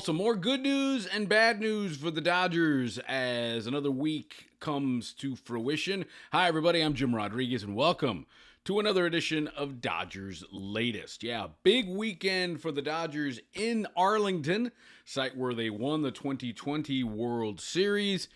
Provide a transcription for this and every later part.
Some more good news and bad news for the Dodgers as another week comes to fruition. Hi, everybody. I'm Jim Rodriguez, and welcome to another edition of Dodgers Latest. Yeah, big weekend for the Dodgers in Arlington, site where they won the 2020 World Series.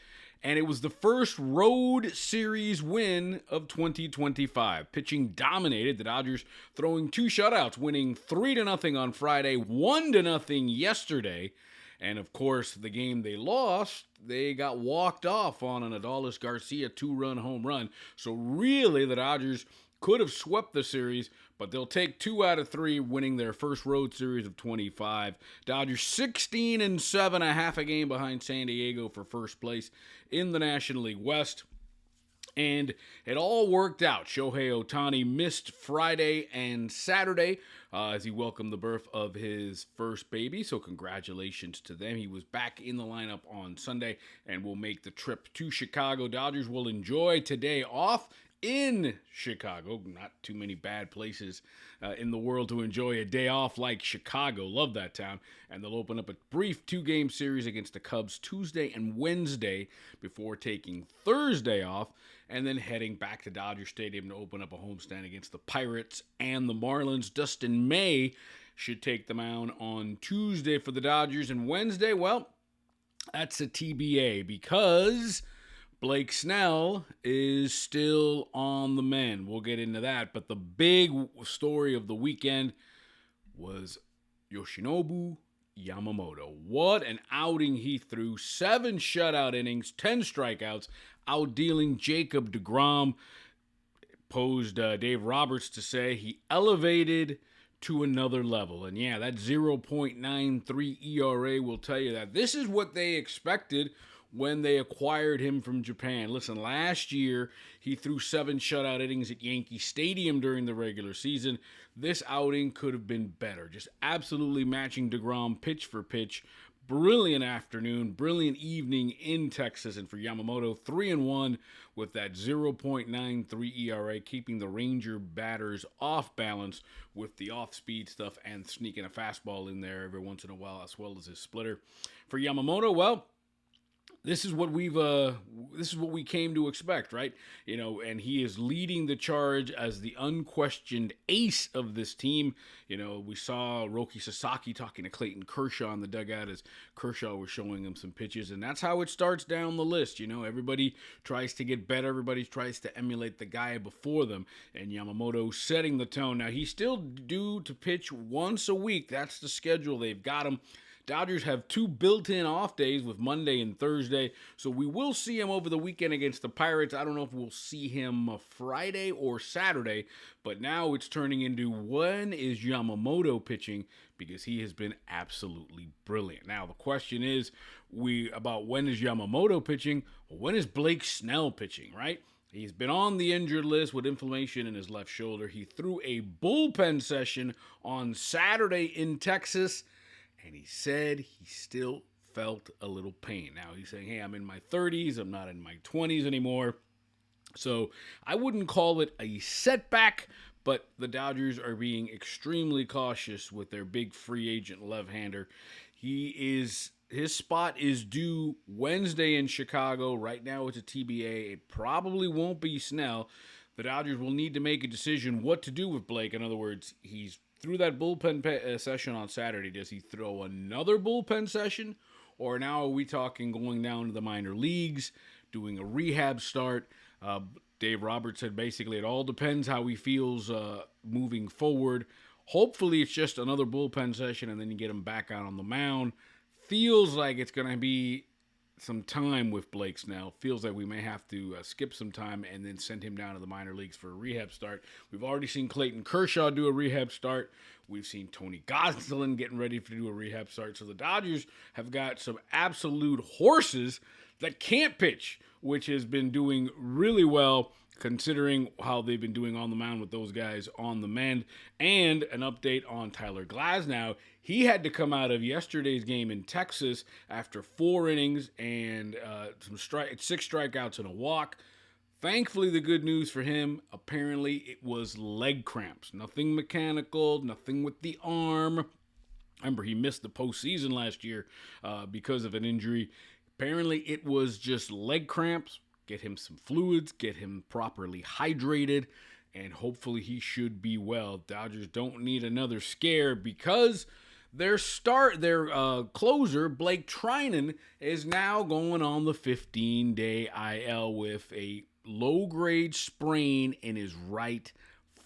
And it was the first road series win of 2025. Pitching dominated, the Dodgers throwing two shutouts, winning 3-0 on Friday, 1-0 yesterday. And of course, the game they lost, they got walked off on an Adolis Garcia two-run home run. So really, the Dodgers could have swept the series, but they'll take 2 out of 3, winning their first road series of 25. Dodgers 16-7, a half a game behind San Diego for first place in the National League West. And it all worked out. Shohei Ohtani missed Friday and Saturday as he welcomed the birth of his first baby. So congratulations to them. He was back in the lineup on Sunday and will make the trip to Chicago. Dodgers will enjoy today off in Chicago. Not too many bad places in the world to enjoy a day off like Chicago. Love that town. And they'll open up a brief 2-game series against the Cubs Tuesday and Wednesday before taking Thursday off and then heading back to Dodger Stadium to open up a homestand against the Pirates and the Marlins. Dustin May should take the mound on Tuesday for the Dodgers. And Wednesday, well, that's a TBA because Blake Snell is still on the mend. We'll get into that. But the big story of the weekend was Yoshinobu Yamamoto. What an outing he threw. 7 shutout innings, 10 strikeouts, outdealing Jacob deGrom. Posed Dave Roberts to say he elevated to another level. And yeah, that 0.93 ERA will tell you that. This is what they expected when they acquired him from Japan. Listen, last year he threw 7 shutout innings at Yankee Stadium during the regular season. This outing could have been better. Just absolutely matching deGrom pitch for pitch. Brilliant afternoon, brilliant evening in Texas. And for Yamamoto, 3-1 with that 0.93 ERA, keeping the Ranger batters off balance with the off-speed stuff and sneaking a fastball in there every once in a while, as well as his splitter. For Yamamoto, well, this is what we came to expect, right? You know, and he is leading the charge as the unquestioned ace of this team. You know, we saw Roki Sasaki talking to Clayton Kershaw in the dugout as Kershaw was showing him some pitches, and that's how it starts down the list. You know, everybody tries to get better, everybody tries to emulate the guy before them, and Yamamoto setting the tone. Now, he's still due to pitch once a week. That's the schedule they've got him. Dodgers have 2 built-in off days with Monday and Thursday, so we will see him over the weekend against the Pirates. I don't know if we'll see him Friday or Saturday, but now it's turning into when is Yamamoto pitching, because he has been absolutely brilliant. Now, the question is about when is Yamamoto pitching? Well, when is Blake Snell pitching, right? He's been on the injured list with inflammation in his left shoulder. He threw a bullpen session on Saturday in Texas, and he said he still felt a little pain. Now, he's saying, hey, I'm in my 30s. I'm not in my 20s anymore. So I wouldn't call it a setback, but the Dodgers are being extremely cautious with their big free agent left-hander. His spot is due Wednesday in Chicago. Right now it's a TBA. It probably won't be Snell. The Dodgers will need to make a decision what to do with Blake. In other words, he's through that bullpen session on Saturday. Does he throw another bullpen session? Or now are we talking going down to the minor leagues, doing a rehab start? Dave Roberts said basically it all depends how he feels moving forward. Hopefully it's just another bullpen session and then you get him back out on the mound. Feels like it's going to be some time with Blake Snell. Feels like we may have to skip some time and then send him down to the minor leagues for a rehab start. We've already seen Clayton Kershaw do a rehab start. We've seen Tony Gonsolin getting ready to do a rehab start. So the Dodgers have got some absolute horses that can't pitch, which has been doing really well considering how they've been doing on the mound with those guys on the mend. And an update on Tyler Glasnow. He had to come out of yesterday's game in Texas after 4 innings and 6 strikeouts and a walk. Thankfully, the good news for him, apparently it was leg cramps. Nothing mechanical, nothing with the arm. Remember, he missed the postseason last year because of an injury. Apparently, it was just leg cramps. Get him some fluids, get him properly hydrated, and hopefully he should be well. Dodgers don't need another scare because their closer, Blake Trinan, is now going on the 15-day IL with a low-grade sprain in his right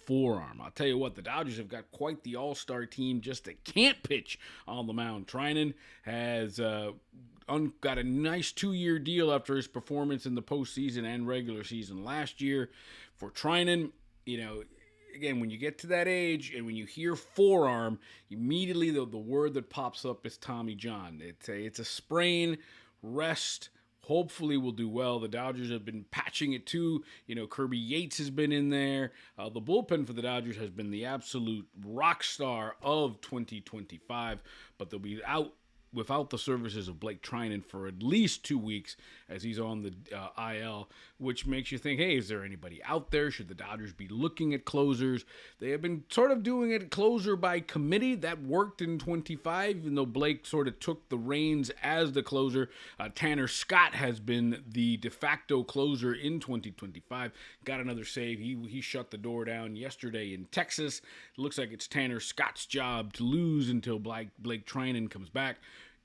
forearm. I'll tell you what, the Dodgers have got quite the all-star team just that can't pitch on the mound. Trinan has got a nice 2-year deal after his performance in the postseason and regular season last year. For Trinan, again, when you get to that age and when you hear forearm, immediately the word that pops up is Tommy John. It's a sprain, rest. Hopefully we'll do well. The Dodgers have been patching it too. Kirby Yates has been in there. The bullpen for the Dodgers has been the absolute rock star of 2025, but they'll be out without the services of Blake Trinan for at least 2 weeks as he's on the IL, which makes you think, hey, is there anybody out there? Should the Dodgers be looking at closers? They have been sort of doing it closer by committee. That worked in 25, even though Blake sort of took the reins as the closer. Tanner Scott has been the de facto closer in 2025. Got another save. He shut the door down yesterday in Texas. It looks like it's Tanner Scott's job to lose until Blake Trinan comes back.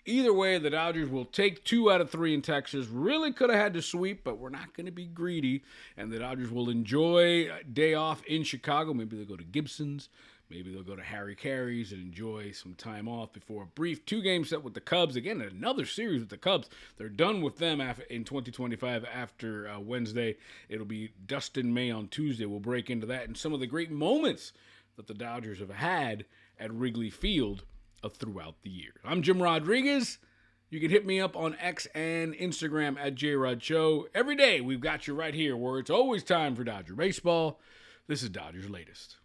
Either way, the Dodgers will take 2 out of 3 in Texas. Really could have had to sweep, but we're not going to be greedy. And the Dodgers will enjoy a day off in Chicago. Maybe they'll go to Gibson's. Maybe they'll go to Harry Carey's and enjoy some time off before a brief 2-game set with the Cubs. Again, another series with the Cubs. They're done with them in 2025 after Wednesday. It'll be Dustin May on Tuesday. We'll break into that and some of the great moments that the Dodgers have had at Wrigley Field throughout the year. I'm Jim Rodriguez. You can hit me up on X and Instagram at JRodShow. Every day we've got you right here where it's always time for Dodger baseball. This is Dodgers Latest.